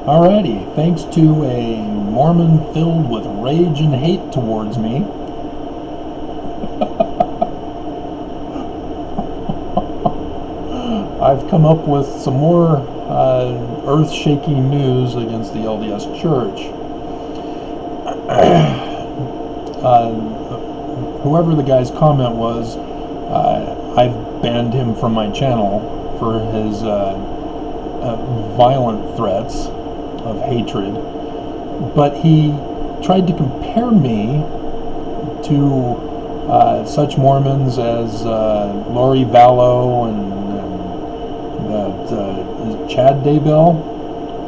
Alrighty, thanks to a Mormon filled with rage and hate towards me, I've come up with some more earth-shaking news against the LDS Church. Whoever the guy's comment was, I've banned him from my channel for his violent threats of hatred, but he tried to compare me to such Mormons as Lori Vallow and Chad Daybell,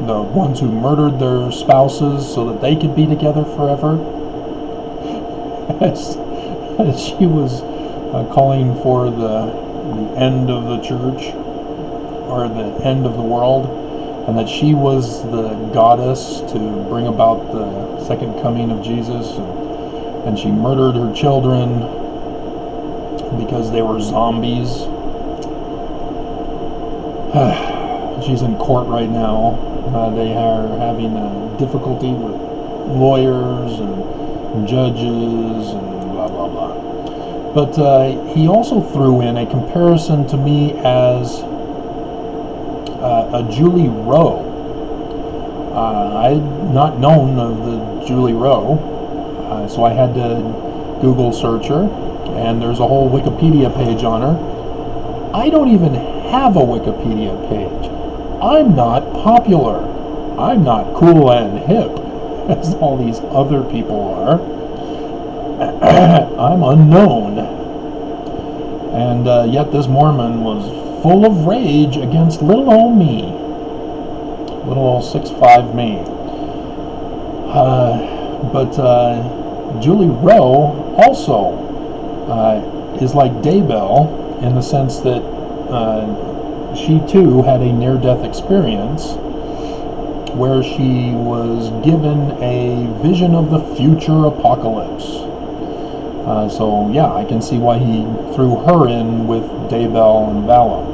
the ones who murdered their spouses so that they could be together forever, as she was calling for the end of the church, or the end of the world, and that she was the goddess to bring about the second coming of Jesus, and she murdered her children because they were zombies. She's in court right now. They are having difficulty with lawyers and judges and blah blah blah. But he also threw in a comparison to me as a Julie Rowe. I'd not known of the Julie Rowe, so I had to Google search her, and there's a whole Wikipedia page on her. I don't even have a Wikipedia page. I'm not popular. I'm not cool and hip as all these other people are. I'm unknown. And yet this Mormon was full of rage against little old me. Little old 6'5" me. But Julie Rowe also is like Daybell in the sense that she too had a near-death experience where she was given a vision of the future apocalypse. So yeah, I can see why he threw her in with Daybell and Vallow.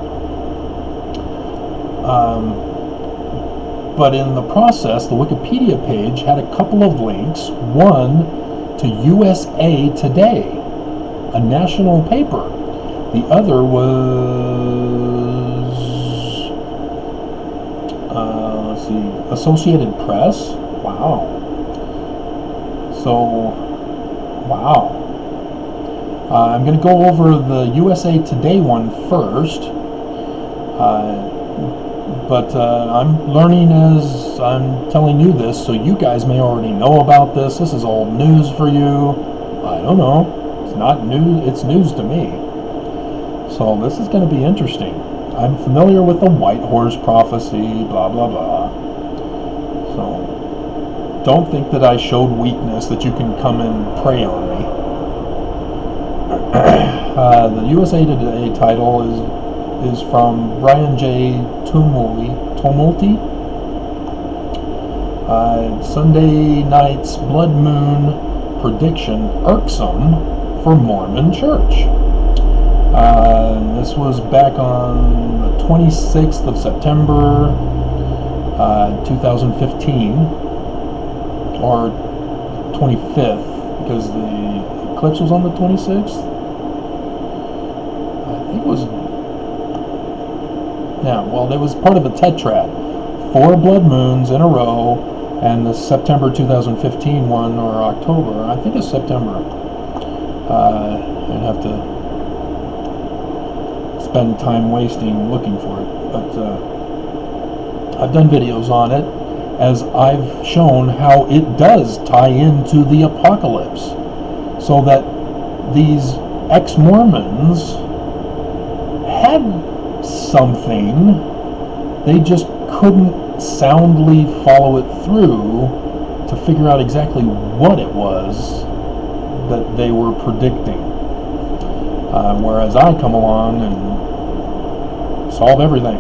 But in the process, the Wikipedia page had a couple of links. One to USA Today, a national paper. The other was, let's see, Associated Press. Wow. So, wow. I'm going to go over the USA Today one first. But I'm learning as I'm telling you this, so you guys may already know about this. This is old news for you. I don't know. It's not new. It's news to me. So this is going to be interesting. I'm familiar with the White Horse Prophecy, blah, blah, blah. So don't think that I showed weakness, that you can come and prey on me. The USA Today title is from Brian J. Tumulty. Sunday night's blood moon prediction irksome for Mormon Church. This was back on the 26th of September, 2015, or 25th, because the eclipse was on the 26th. I think it was, yeah, well, it was part of a tetrad. 4 blood moons in a row, and the September 2015 one, or October, I think it's September. I'd have to spend time wasting looking for it, but I've done videos on it as I've shown how it does tie into the apocalypse, so that these ex-Mormons had something, they just couldn't soundly follow it through to figure out exactly what it was that they were predicting. Whereas I come along and solve everything.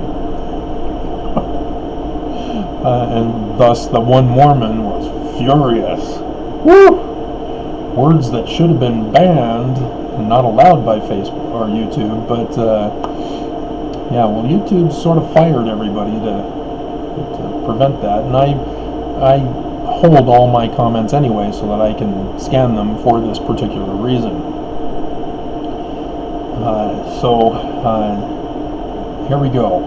And thus the one Mormon was furious. Woo! Words that should have been banned and not allowed by Facebook or YouTube, but yeah, well, YouTube sort of fired everybody to prevent that, and I hold all my comments anyway so that I can scan them for this particular reason. Here we go.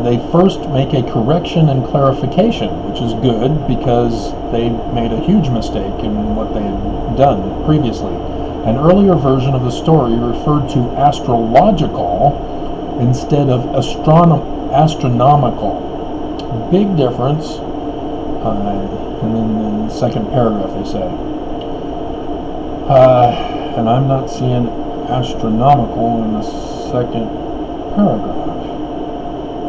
They first make a correction and clarification, which is good because they made a huge mistake in what they had done previously. An earlier version of the story referred to astrological instead of astronomical. Big difference. And then in the second paragraph they say. And I'm not seeing astronomical in the second paragraph.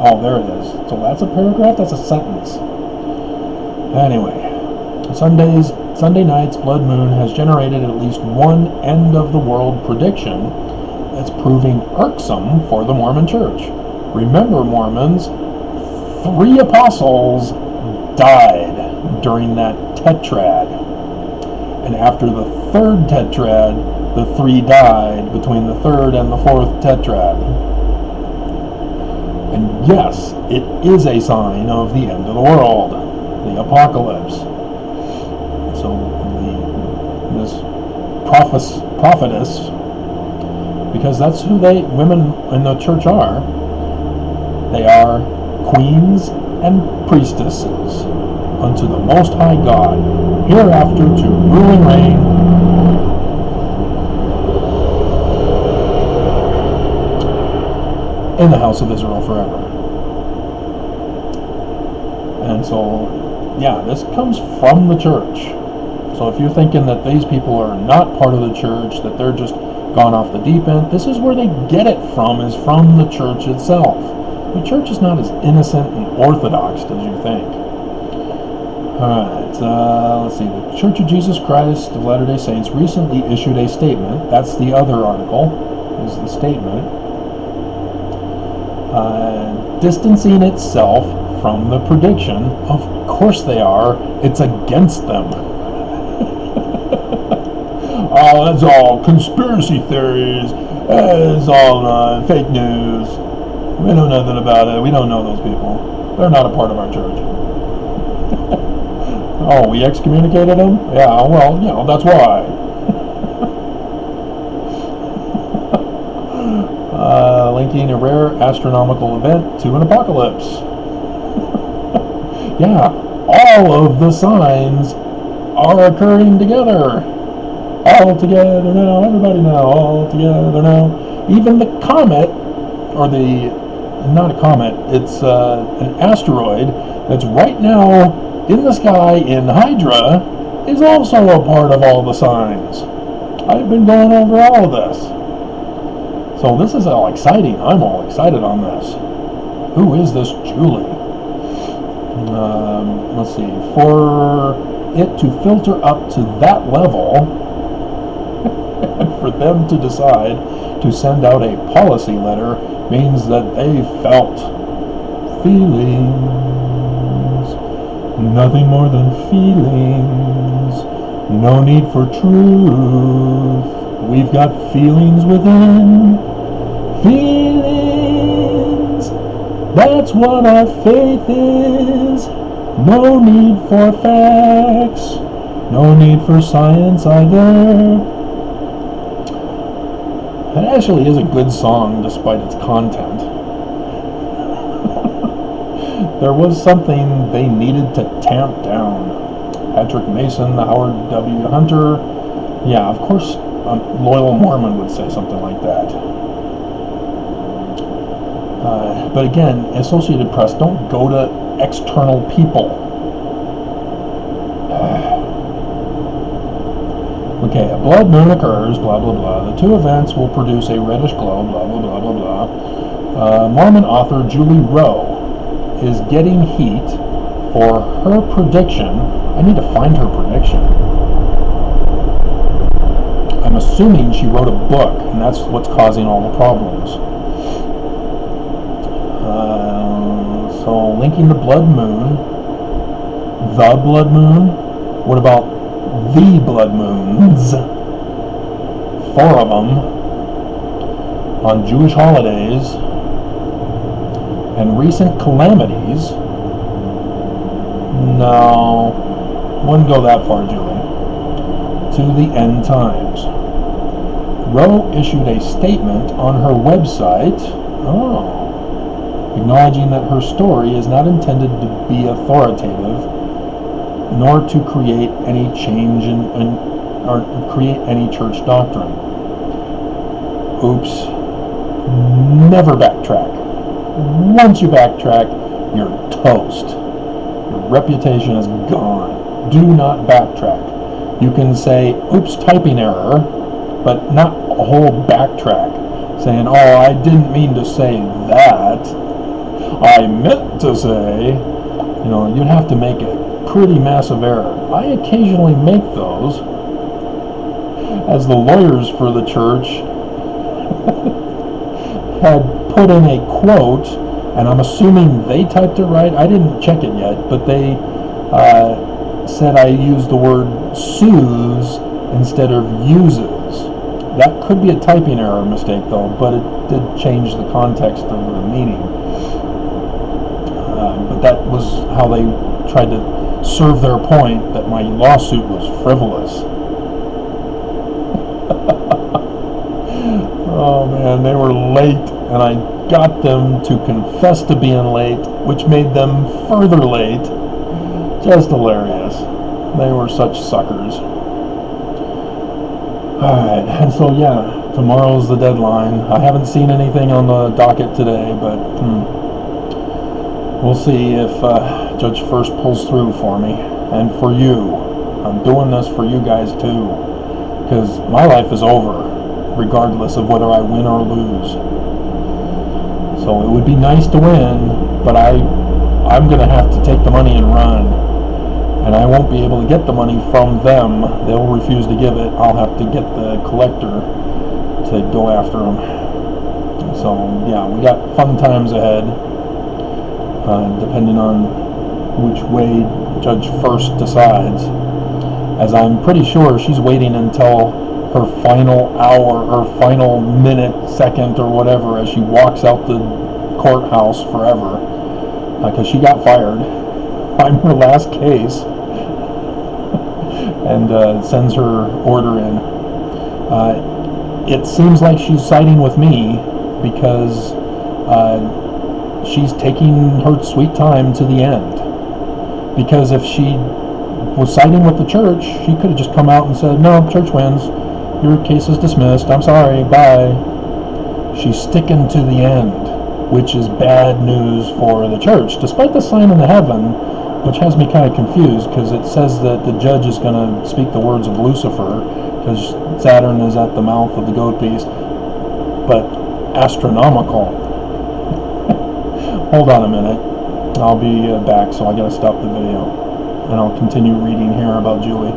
Oh, there it is. So that's a paragraph? That's a sentence. Anyway, Sunday night's blood moon has generated at least one end-of-the-world prediction that's proving irksome for the Mormon Church. Remember, Mormons, 3 apostles died during that tetrad. And after the 3rd tetrad, the 3 died between the 3rd and the 4th tetrad. And yes, it is a sign of the end of the world, the apocalypse. So this prophetess, because that's who women in the church are. They are queens and priestesses unto the Most High God, hereafter to rule and reign in the house of Israel forever. And so, yeah, this comes from the church. So if you're thinking that these people are not part of the church, that they're just gone off the deep end, this is where they get it from, is from the church itself. The church is not as innocent and orthodox as you think. Alright, let's see. The Church of Jesus Christ of Latter-day Saints recently issued a statement. That's the other article, is the statement. Distancing itself from the prediction. Of course they are. It's against them. Oh, that's all conspiracy theories. It's all fake news. We know nothing about it. We don't know those people. They're not a part of our church. Oh, we excommunicated them? Yeah, well, that's why. Linking a rare astronomical event to an apocalypse. Yeah, all of the signs are occurring together. All together now, everybody now, all together now. Even the comet, or not a comet, it's an asteroid that's right now in the sky in Hydra, is also a part of all the signs. I've been going over all of this. So this is all exciting. I'm all excited on this. Who is this Julie? Let's see. For it to filter up to that level, and for them to decide to send out a policy letter means that they felt feelings. Nothing more than feelings. No need for truth. We've got feelings within. Feelings. That's what our faith is. No need for facts. No need for science either. It actually is a good song despite its content. There was something they needed to tamp down. Patrick Mason, the Howard W. Hunter. Yeah, of course, a loyal Mormon would say something like that. But again, Associated Press, don't go to external people. Okay, a blood moon occurs, blah, blah, blah. The two events will produce a reddish glow, blah, blah, blah, blah, blah. Mormon author Julie Rowe is getting heat for her prediction. I need to find her prediction. I'm assuming she wrote a book, and that's what's causing all the problems. So, linking the blood moon. The blood moon? What about the blood moons? 4 of them on Jewish holidays and recent calamities No, wouldn't go that far, Julie. To the end times. Rowe issued a statement on her website, acknowledging that her story is not intended to be authoritative, nor to create any change or create any church doctrine. Oops. Never backtrack. Once you backtrack, you're toast. Your reputation is gone. Do not backtrack. You can say, oops, typing error, but not a whole backtrack saying, oh, I didn't mean to say that. I meant to say, you'd have to make a pretty massive error. I occasionally make those as the lawyers for the church had put in a quote, and I'm assuming they typed it right. I didn't check it yet, but they said I used the word soothes instead of uses. That could be a typing error mistake, though, but it did change the context of the meaning. But that was how they tried to serve their point that my lawsuit was frivolous. Oh man, they were late, and I got them to confess to being late, which made them further late. Just hilarious. They were such suckers. Alright, and so yeah, tomorrow's the deadline. I haven't seen anything on the docket today, but we'll see if Judge First pulls through for me, and for you. I'm doing this for you guys too, because my life is over, regardless of whether I win or lose. So it would be nice to win, but I'm going to have to take the money and run. And I won't be able to get the money from them. They'll refuse to give it. I'll have to get the collector to go after them. So yeah, we got fun times ahead, depending on which way Judge First decides. As I'm pretty sure she's waiting until her final hour or final minute, second, or whatever, as she walks out the courthouse forever, because she got fired. I'm her last case, and sends her order in. It seems like she's siding with me because she's taking her sweet time to the end. Because if she was siding with the church, she could have just come out and said, no, church wins. Your case is dismissed. I'm sorry. Bye. She's sticking to the end, which is bad news for the church, despite the sign in the heaven, which has me kind of confused because it says that the judge is going to speak the words of Lucifer because Saturn is at the mouth of the goat beast, but astronomical. Hold on a minute. I'll be back, so I got to stop the video, and I'll continue reading here about Julie.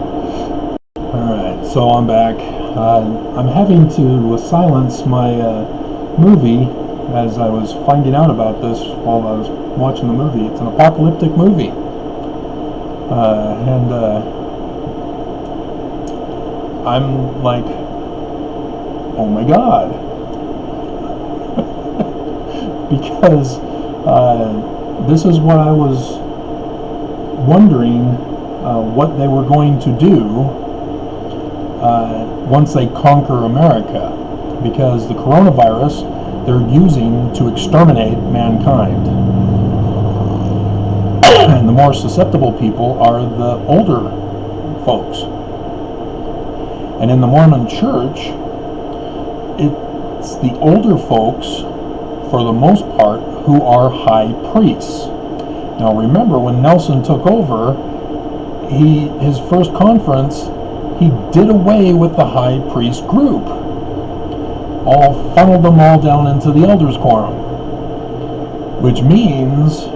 Alright, so I'm back. I'm having to silence my movie as I was finding out about this while I was watching the movie. It's an apocalyptic movie. And I'm like, oh my god. Because this is what I was wondering what they were going to do once they conquer America. Because the coronavirus they're using to exterminate mankind. And the more susceptible people are the older folks. And in the Mormon church, it's the older folks, for the most part, who are high priests. Now remember, when Nelson took over, his first conference, he did away with the high priest group. Funneled them all down into the elders' quorum. Which means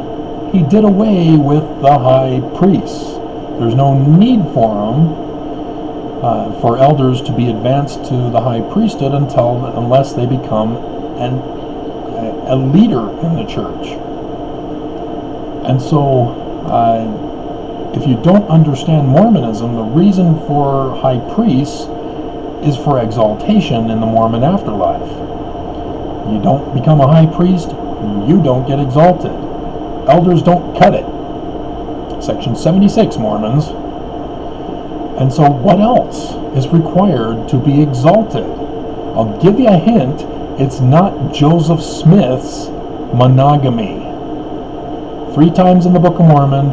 he did away with the high priests. There's no need for them, for elders to be advanced to the high priesthood unless they become a leader in the church. And so, if you don't understand Mormonism, the reason for high priests is for exaltation in the Mormon afterlife. You don't become a high priest, you don't get exalted. Elders don't cut it. Section 76 Mormons. And so what else is required to be exalted? I'll give you a hint. It's not Joseph Smith's monogamy. 3 times in the Book of Mormon,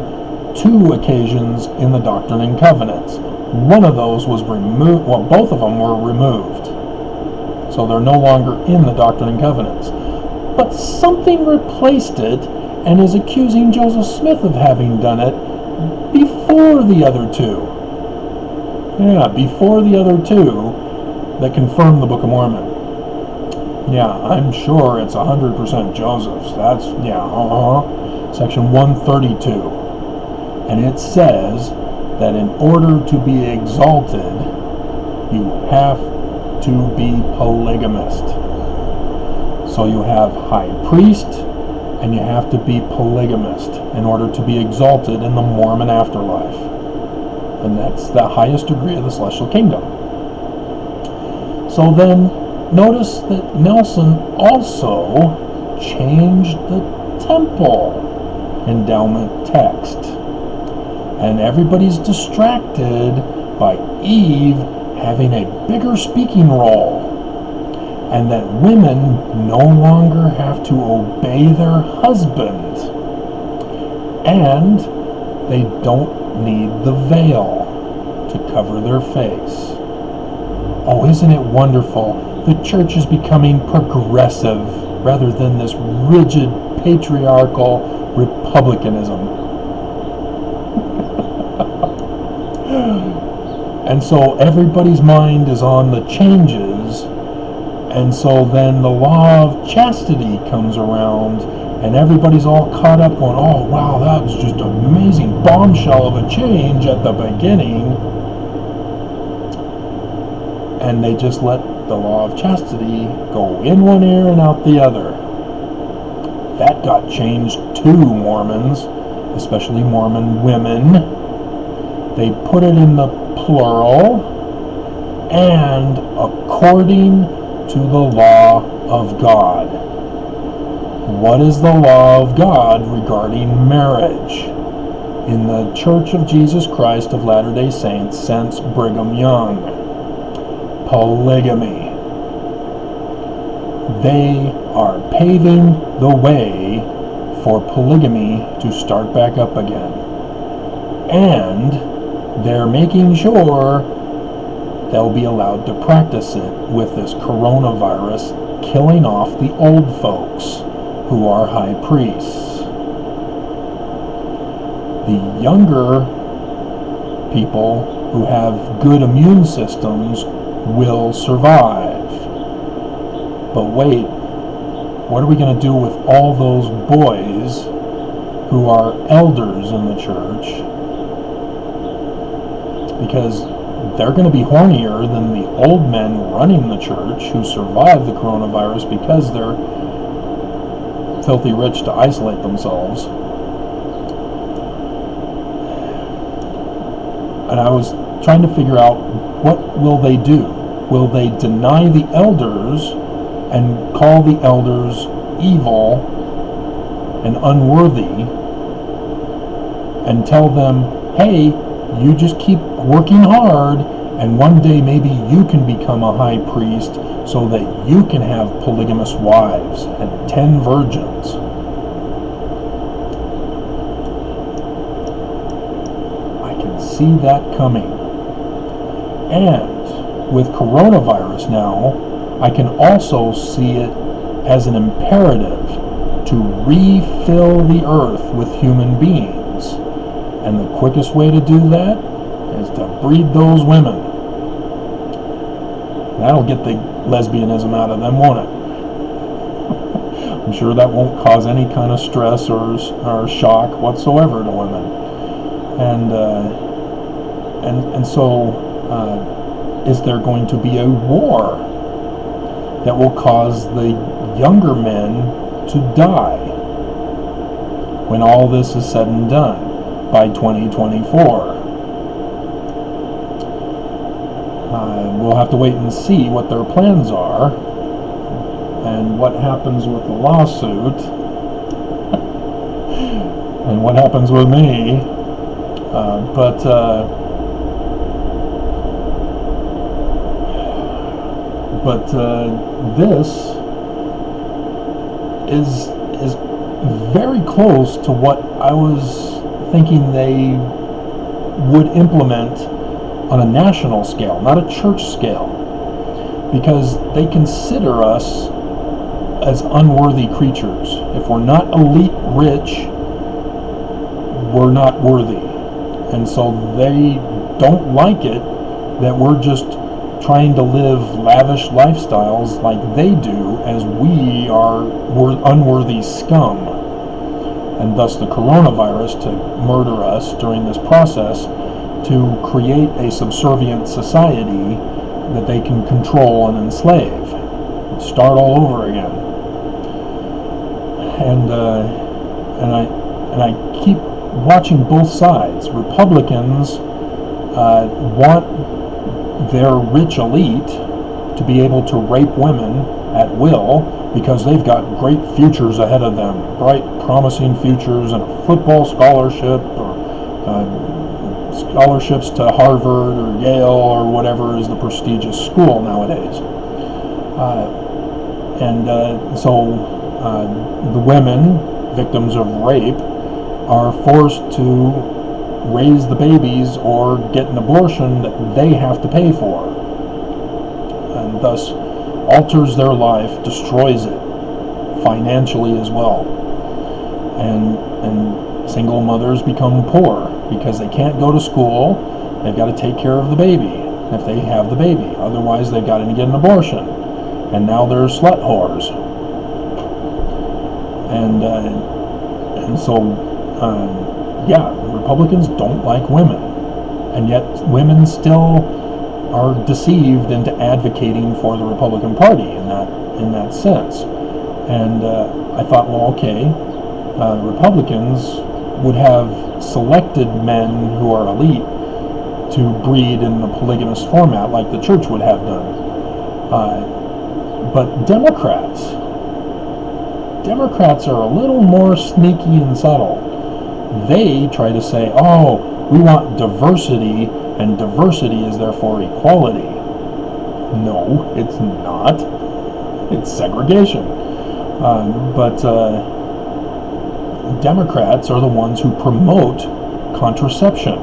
2 occasions in the Doctrine and Covenants. One of those was removed, well, both of them were removed. So they're no longer in the Doctrine and Covenants. But something replaced it and is accusing Joseph Smith of having done it before the other 2. Yeah, before the other 2 that confirm the Book of Mormon. Yeah, I'm sure it's 100% Joseph's. That's, Section 132. And it says that in order to be exalted, you have to be polygamist. So you have high priest, and you have to be polygamist in order to be exalted in the Mormon afterlife. And that's the highest degree of the celestial kingdom. So then, notice that Nelson also changed the temple endowment text. And everybody's distracted by Eve having a bigger speaking role. And that women no longer have to obey their husband. And they don't need the veil to cover their face. Oh, isn't it wonderful? The church is becoming progressive rather than this rigid patriarchal republicanism. And so everybody's mind is on the changes, and so then the law of chastity comes around, and everybody's all caught up going, oh wow, that was just an amazing bombshell of a change at the beginning. And they just let the law of chastity go in one ear and out the other. That got changed too, Mormons, especially Mormon women. They put it in the plural, and according to the law of God. What is the law of God regarding marriage? In the Church of Jesus Christ of Latter-day Saints since Brigham Young, polygamy. They are paving the way for polygamy to start back up again. And they're making sure they'll be allowed to practice it with this coronavirus killing off the old folks who are high priests. The younger people who have good immune systems will survive. But wait, what are we going to do with all those boys who are elders in the church? Because they're going to be hornier than the old men running the church who survived the coronavirus because they're filthy rich to isolate themselves. And I was trying to figure out, what will they do? Will they deny the elders and call the elders evil and unworthy and tell them, hey, you just keep working hard and one day maybe you can become a high priest so that you can have polygamous wives and 10 virgins? I can see that coming. And with coronavirus now, I can also see it as an imperative to refill the earth with human beings. And the quickest way to do that is to breed those women. That'll get the lesbianism out of them, won't it? I'm sure that won't cause any kind of stress or shock whatsoever to women. And so is there going to be a war that will cause the younger men to die when all this is said and done by 2024? We'll have to wait and see what their plans are and what happens with the lawsuit and what happens with me But this is very close to what I was thinking they would implement on a national scale, not a church scale, because they consider us as unworthy creatures. If we're not elite rich, we're not worthy. And so they don't like it that we're just trying to live lavish lifestyles like they do, as we're unworthy scum. And thus the coronavirus to murder us during this process, to create a subservient society that they can control and enslave. Start all over again. And I keep watching both sides. Republicans want their rich elite to be able to rape women at will because they've got great futures ahead of them, bright, promising futures, and a football scholarship, or scholarships to Harvard or Yale or whatever is the prestigious school nowadays. So the women, victims of rape, are forced to raise the babies or get an abortion that they have to pay for, and thus alters their life, destroys it financially as well. And single mothers become poor because they can't go to school. They've got to take care of the baby if they have the baby. Otherwise, they've got to get an abortion, and now they're slut whores. And so. Republicans don't like women, and yet women still are deceived into advocating for the Republican Party in that sense. And I thought, well, okay, Republicans would have selected men who are elite to breed in the polygamous format like the church would have done. But Democrats are a little more sneaky and subtle. They try to say, oh, we want diversity, and diversity is therefore equality. No, it's not. It's segregation. But Democrats are the ones who promote contraception.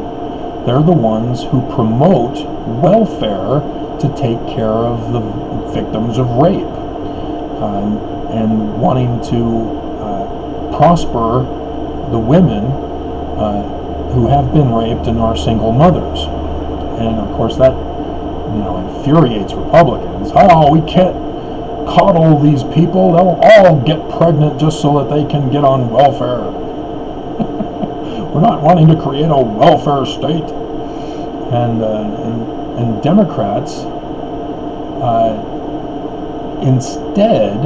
They're the ones who promote welfare to take care of the victims of rape, and wanting to prosper the women who have been raped and are single mothers. And of course that infuriates Republicans. Oh, we can't coddle these people. They'll all get pregnant just so that they can get on welfare. We're not wanting to create a welfare state. And Democrats instead,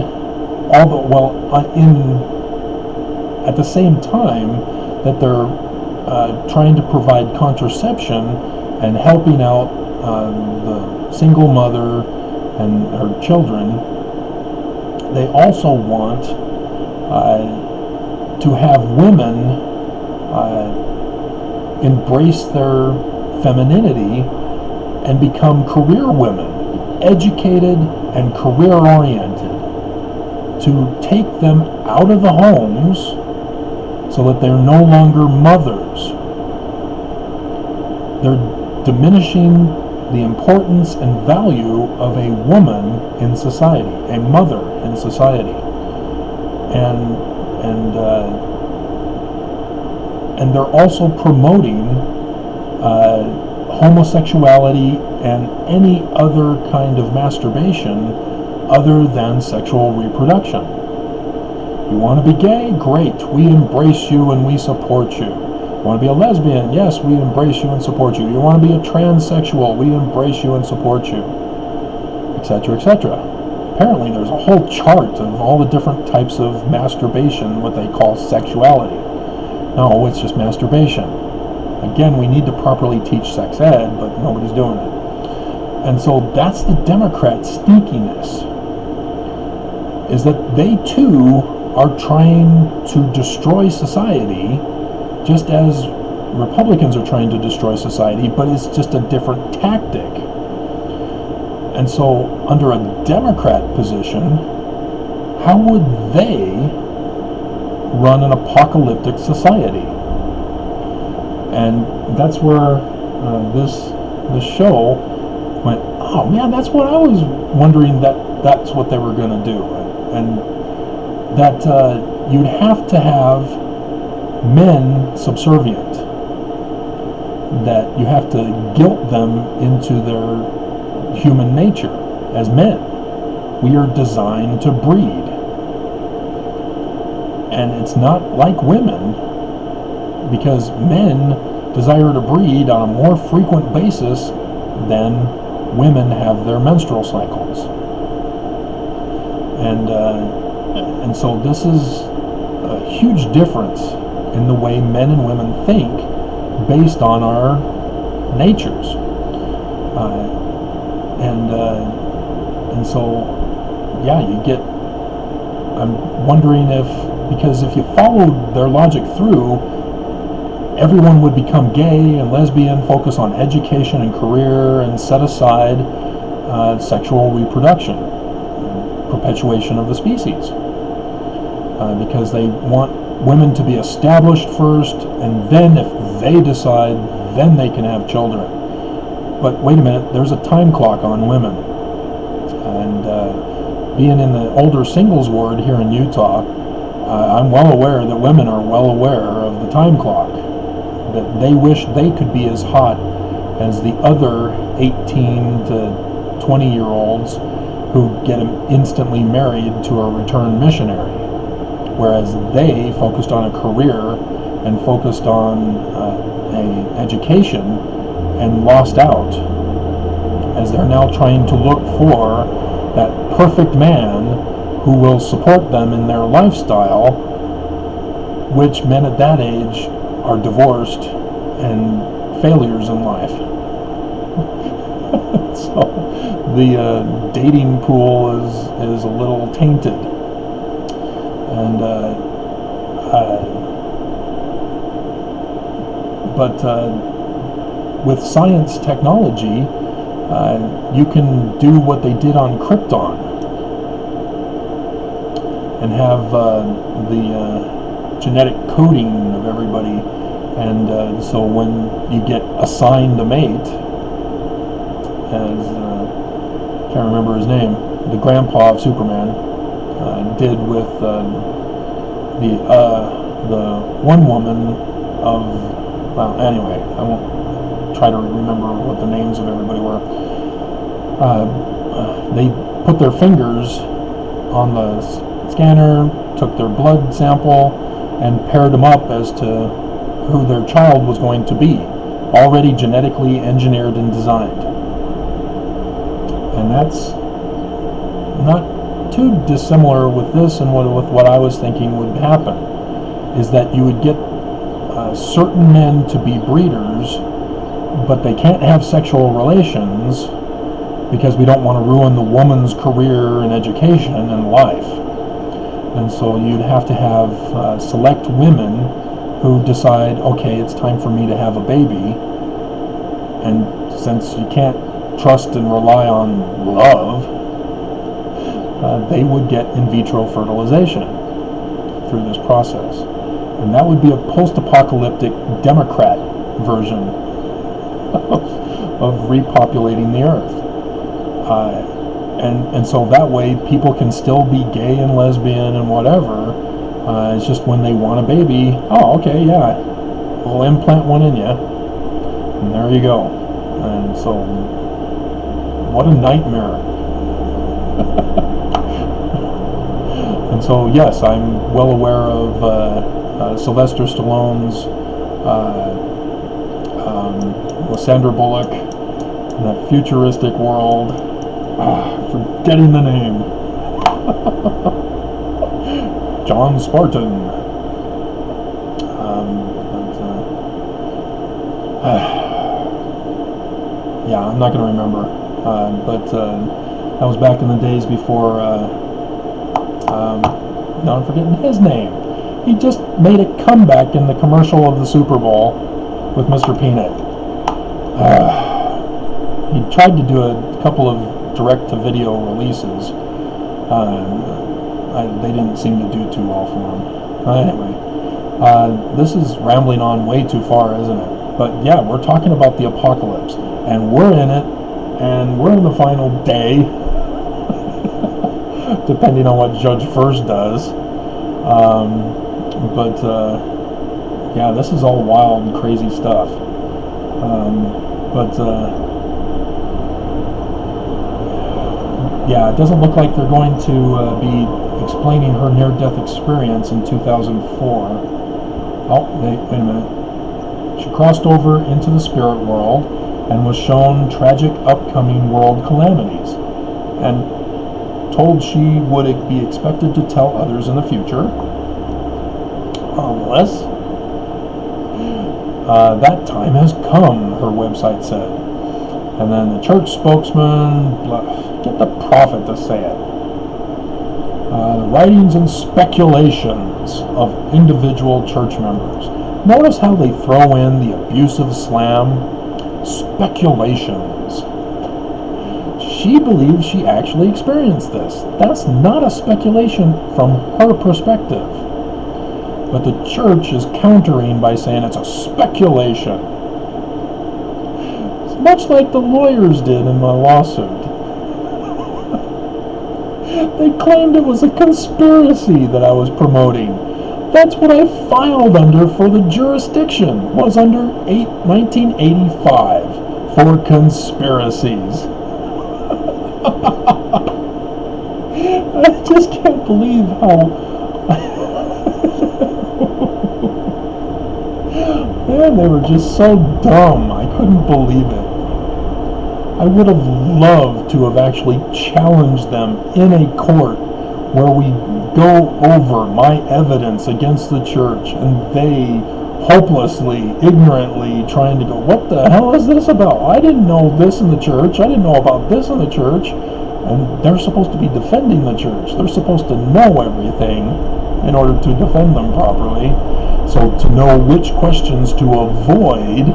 at the same time that they're trying to provide contraception and helping out the single mother and her children, they also want to have women embrace their femininity and become career women, educated and career oriented, to take them out of the homes so that they're no longer mothers. They're diminishing the importance and value of a woman in society, a mother in society, and they're also promoting homosexuality and any other kind of masturbation other than sexual reproduction. You want to be gay? Great. We embrace you and we support you. You want to be a lesbian? Yes, we embrace you and support you. You want to be a transsexual? We embrace you and support you, etc., etc. Apparently there's a whole chart of all the different types of masturbation, what they call sexuality. No, it's just masturbation. Again, we need to properly teach sex ed, but nobody's doing it. And so that's the Democrat sneakiness, is that they too are trying to destroy society, just as Republicans are trying to destroy society, but it's just a different tactic. And so, under a Democrat position, how would they run an apocalyptic society? And that's where this show went, oh man, that's what I was wondering, that's what they were going to do. And that you'd have to have men subservient, that you have to guilt them into their human nature as men. We are designed to breed. And it's not like women, because men desire to breed on a more frequent basis than women have their menstrual cycles. And so this is a huge difference in the way men and women think based on our natures. And so, yeah, I'm wondering because if you followed their logic through, everyone would become gay and lesbian, focus on education and career, and set aside sexual reproduction, perpetuation of the species, because they want women to be established first, and then if they decide, then they can have children. But wait a minute, there's a time clock on women. And being in the older singles ward here in Utah, I'm well aware that women are well aware of the time clock, that they wish they could be as hot as the other 18 to 20-year-olds who get instantly married to a returned missionary, whereas they focused on a career and focused on an education and lost out, as they're now trying to look for that perfect man who will support them in their lifestyle, which men at that age are divorced and failures in life. So the dating pool is a little tainted. And but with science technology, you can do what they did on Krypton and have the genetic coding of everybody, and so when you get assigned a mate, as can't remember his name, the grandpa of Superman did with the one woman of, well, anyway, I won't try to remember what the names of everybody were. They put their fingers on the scanner, took their blood sample, and paired them up as to who their child was going to be, already genetically engineered and designed. And that's not too dissimilar with this and with what I was thinking would happen, is that you would get certain men to be breeders, but they can't have sexual relations because we don't want to ruin the woman's career and education and life. And so you'd have to have select women who decide, okay, it's time for me to have a baby. And since you can't trust and rely on love, they would get in vitro fertilization through this process. And that would be a post-apocalyptic Democrat version of repopulating the earth. And so that way people can still be gay and lesbian and whatever. It's just when they want a baby, oh, okay, yeah, we'll implant one in you. And there you go. And so, what a nightmare. And so, yes, I'm well aware of Sylvester Stallone's with Sandra Bullock in that futuristic world. Forgetting the name. John Spartan. Yeah, I'm not going to remember. But that was back in the days before. Now I'm forgetting his name. He just made a comeback in the commercial of the Super Bowl with Mr. Peanut. He tried to do a couple of direct-to-video releases. They didn't seem to do too well for him. Anyway, this is rambling on way too far, isn't it? But yeah, we're talking about the apocalypse, and we're in it, and we're in the final day, depending on what Judge First does. Yeah, this is all wild and crazy stuff. Yeah, it doesn't look like they're going to be explaining her near-death experience in 2004. Oh, wait a minute. She crossed over into the spirit world and was shown tragic upcoming world calamities, and told she would be expected to tell others in the future. Unless that time has come, her website said. And then the church spokesman, get the prophet to say it. The writings and speculations of individual church members. Notice how they throw in the abusive slam. Speculations. She believes she actually experienced this. That's not a speculation from her perspective. But the church is countering by saying it's a speculation. It's much like the lawyers did in my lawsuit. They claimed it was a conspiracy that I was promoting. That's what I filed under for the jurisdiction, was under 1985 for conspiracies. I just can't believe how... Man, they were just so dumb. I couldn't believe it. I would have loved to have actually challenged them in a court where we go over my evidence against the church, and they hopelessly, ignorantly trying to go, what the hell is this about? I didn't know this in the church. I didn't know about this in the church. And they're supposed to be defending the church. They're supposed to know everything in order to defend them properly. So to know which questions to avoid,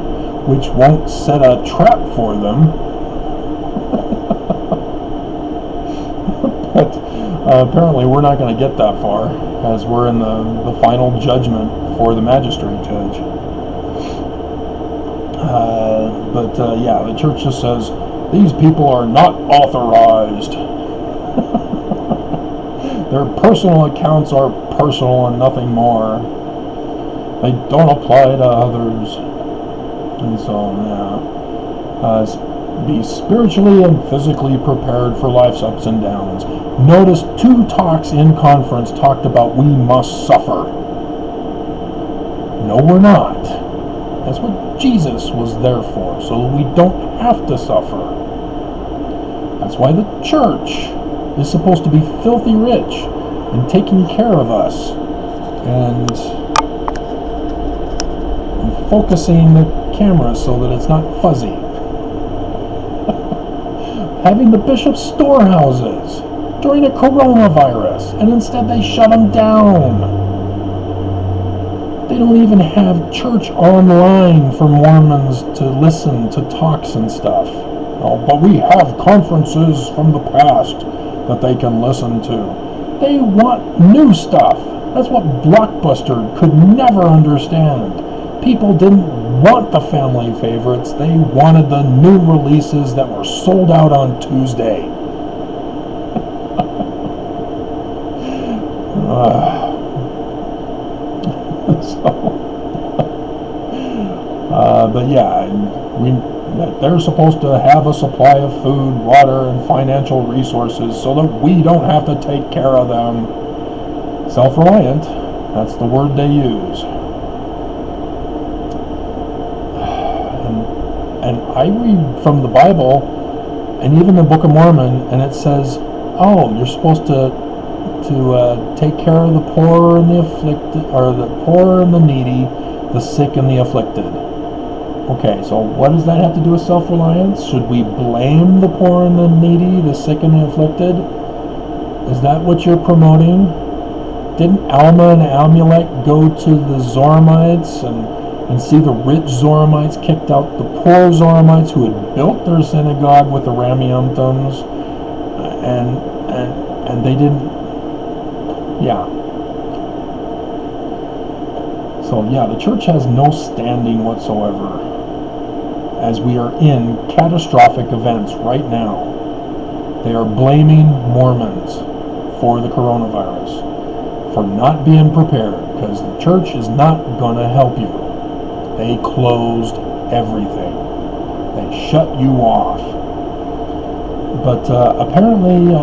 which won't set a trap for them. But apparently we're not going to get that far, as we're in the final judgment for the magistrate judge. Yeah, the church just says, these people are not authorized. Their personal accounts are personal and nothing more. They don't apply to others. And so, yeah. Be spiritually and physically prepared for life's ups and downs. Notice 2 talks in conference talked about we must suffer. No, we're not. That's what Jesus was there for, so we don't have to suffer. That's why the church is supposed to be filthy rich and taking care of us and focusing the camera so that it's not fuzzy. Having the bishop's storehouses during a coronavirus, and instead they shut them down. They don't even have church online for Mormons to listen to talks and stuff. Oh, but we have conferences from the past that they can listen to. They want new stuff. That's what Blockbuster could never understand. People didn't want the family favorites. They wanted the new releases that were sold out on Tuesday. But yeah, they're supposed to have a supply of food, water, and financial resources so that we don't have to take care of them. Self-reliant, that's the word they use. And I read from the Bible, and even the Book of Mormon, and it says, oh, you're supposed to take care of the poor and the afflicted, or the poor and the needy, the sick and the afflicted. Okay, so what does that have to do with self-reliance? Should we blame the poor and the needy, the sick and the afflicted? Is that what you're promoting? Didn't Alma and Amulek go to the Zoramites and see the rich Zoramites kicked out the poor Zoramites who had built their synagogue with the Rameuntums, and they didn't. Yeah. So yeah, the church has no standing whatsoever, as we are in catastrophic events right now. They are blaming Mormons for the coronavirus, for not being prepared, because the church is not going to help you. They closed everything. They shut you off. But apparently,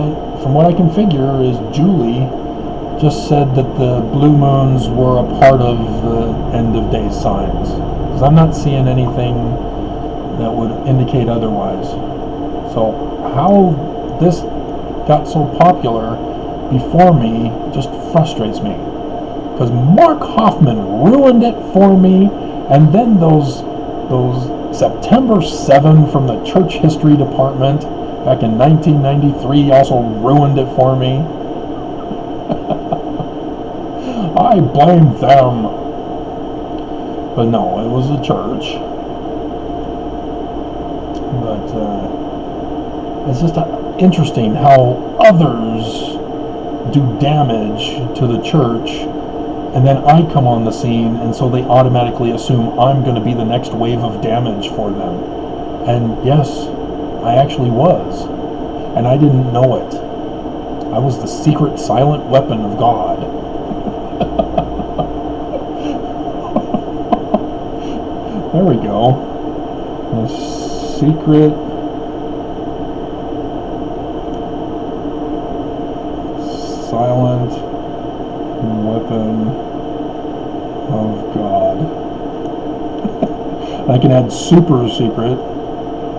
from what I can figure, is Julie just said that the blue moons were a part of the end of days signs. Because I'm not seeing anything that would indicate otherwise. So how this got so popular before me just frustrates me. Because Mark Hoffman ruined it for me, and then those September 7 from the Church History Department back in 1993 also ruined it for me. I blame them. But no, it was the church. But it's just interesting how others do damage to the church, and then I come on the scene, and so they automatically assume I'm going to be the next wave of damage for them. And yes, I actually was. And I didn't know it. I was the secret silent weapon of God. There we go. The secret silent weapon of God. I can add super secret,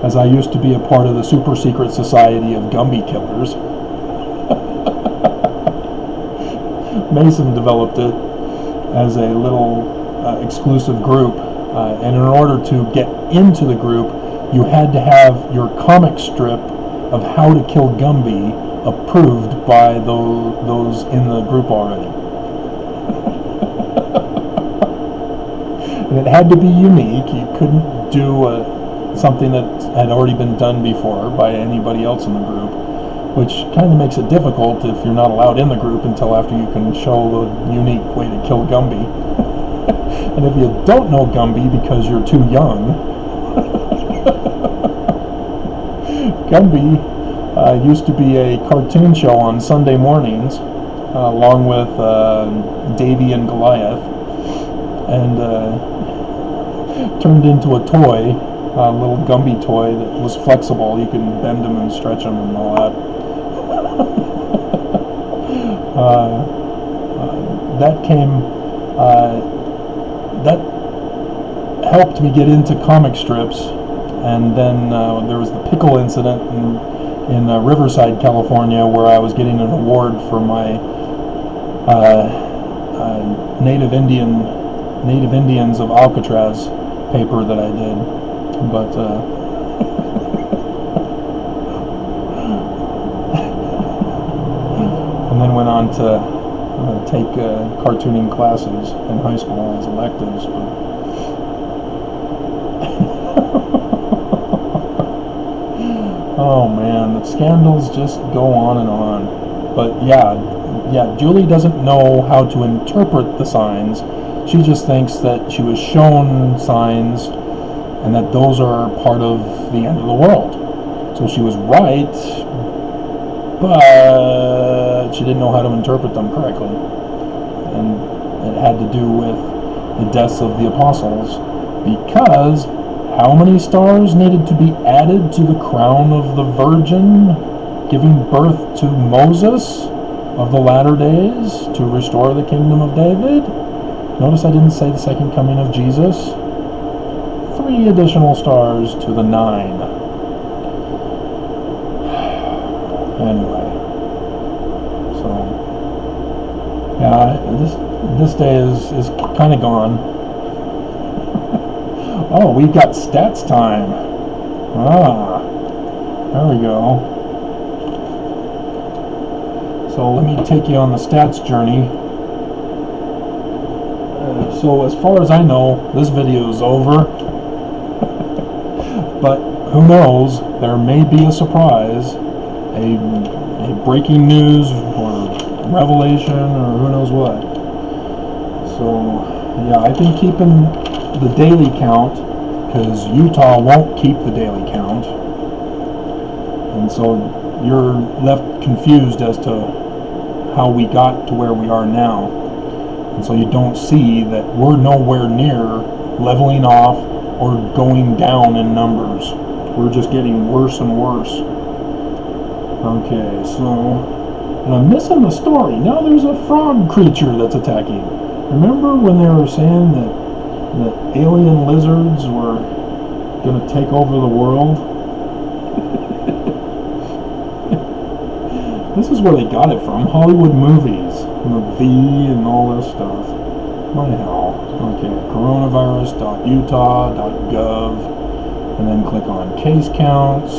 as I used to be a part of the super secret society of Gumby killers. Mason developed it as a little exclusive group, and in order to get into the group, you had to have your comic strip of how to kill Gumby approved by those in the group already. And it had to be unique. You couldn't do something that had already been done before by anybody else in the group, which kind of makes it difficult if you're not allowed in the group until after you can show the unique way to kill Gumby. And if you don't know Gumby because you're too young, Gumby used to be a cartoon show on Sunday mornings, along with Davy and Goliath, and turned into a toy, a little Gumby toy that was flexible. You could bend them and stretch them and all that. That helped me get into comic strips, and then there was the pickle incident in Riverside, California, where I was getting an award for my Native Indians of Alcatraz paper that I did, but and then went on to take cartooning classes in high school as electives. But oh man, the scandals just go on and on. But yeah, Julie doesn't know how to interpret the signs. She just thinks that she was shown signs and that those are part of the end of the world. So she was right, but she didn't know how to interpret them correctly. And it had to do with the deaths of the apostles, because how many stars needed to be added to the crown of the Virgin, giving birth to Moses of the latter days to restore the kingdom of David? Notice I didn't say the second coming of Jesus. 3 additional stars to the 9. Anyway, so yeah, this day is kind of gone. Oh, we've got stats time. Ah, there we go. So let me take you on the stats journey. So as far as I know, this video is over. But who knows? There may be a surprise, a breaking news or revelation or who knows what. So yeah, I've been keeping the daily count because Utah won't keep the daily count, and so you're left confused as to how we got to where we are now. And so you don't see that we're nowhere near leveling off or going down in numbers. We're just getting worse and worse. Okay, so, and I'm missing the story. Now there's a frog creature that's attacking. Remember when they were saying that alien lizards were going to take over the world? This is where they got it from, Hollywood movies, and the V and all this stuff. What the hell? Okay, coronavirus.utah.gov, and then click on case counts.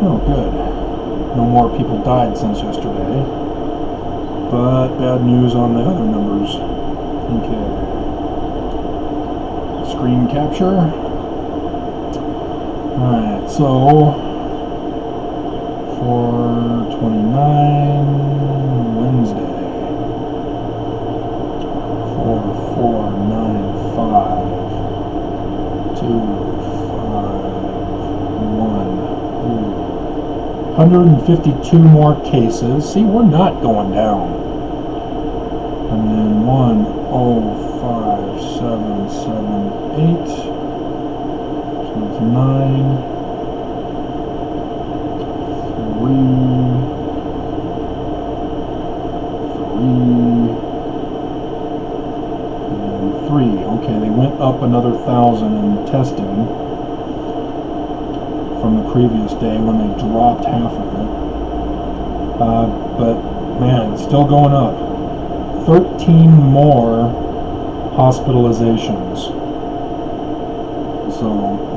Oh, good. No more people died since yesterday. But bad news on the other numbers. Okay. Screen capture. Alright, so 4/29 Wednesday. 4495 251. 152 more cases. See, we're not going down. And then 105,778. So it's 9, 3, 3, and 3. Okay, they went up another 1,000 in testing from the previous day when they dropped half of it. But man, it's still going up. 13 more hospitalizations. So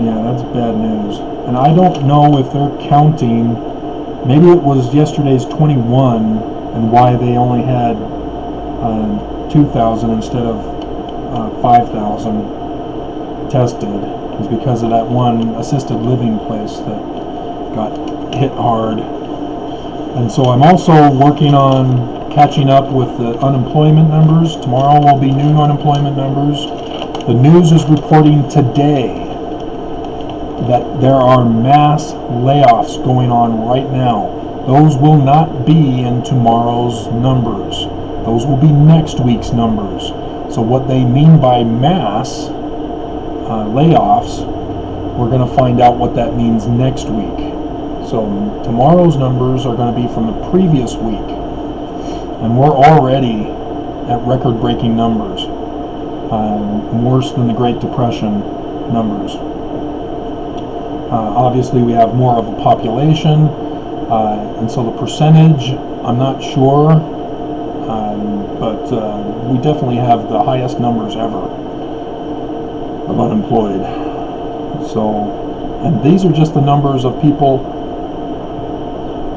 yeah, that's bad news. And I don't know if they're counting, maybe it was yesterday's 21 and why they only had 2,000 instead of 5,000 tested. Is because of that one assisted living place that got hit hard. And so I'm also working on catching up with the unemployment numbers. Tomorrow will be new unemployment numbers. The news is reporting today that there are mass layoffs going on right now. Those will not be in tomorrow's numbers. Those will be next week's numbers. So what they mean by mass layoffs, we're going to find out what that means next week. So tomorrow's numbers are going to be from the previous week, and we're already at record-breaking numbers, worse than the Great Depression numbers. Obviously we have more of a population, and so the percentage, I'm not sure, but we definitely have the highest numbers ever of unemployed. So, and these are just the numbers of people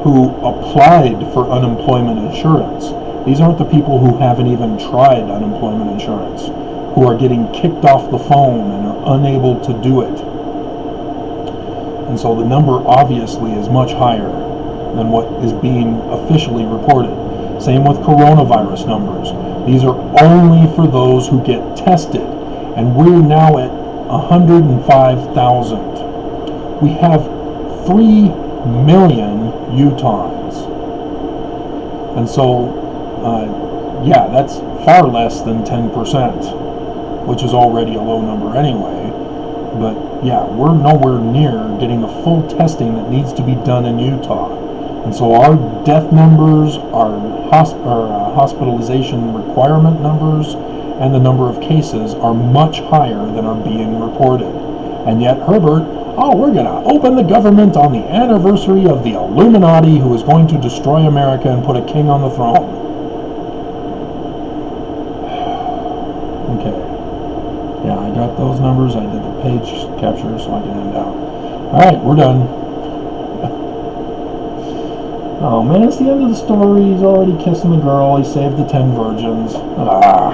who applied for unemployment insurance. These aren't the people who haven't even tried unemployment insurance, who are getting kicked off the phone and are unable to do it. And so the number obviously is much higher than what is being officially reported. Same with coronavirus numbers. These are only for those who get tested. And we're now at 105,000. We have 3 million Utahns. And so, yeah, that's far less than 10%, which is already a low number anyway. But yeah, we're nowhere near getting the full testing that needs to be done in Utah. And so our death numbers, our hospitalization requirement numbers, and the number of cases are much higher than are being reported. And yet Herbert, oh, we're going to open the government on the anniversary of the Illuminati who is going to destroy America and put a king on the throne. Okay. Yeah, I got those numbers. I did the page capture so I can end out. All right, we're done. Oh man, it's the end of the story. He's already kissing the girl. He saved the 10 virgins. Ah.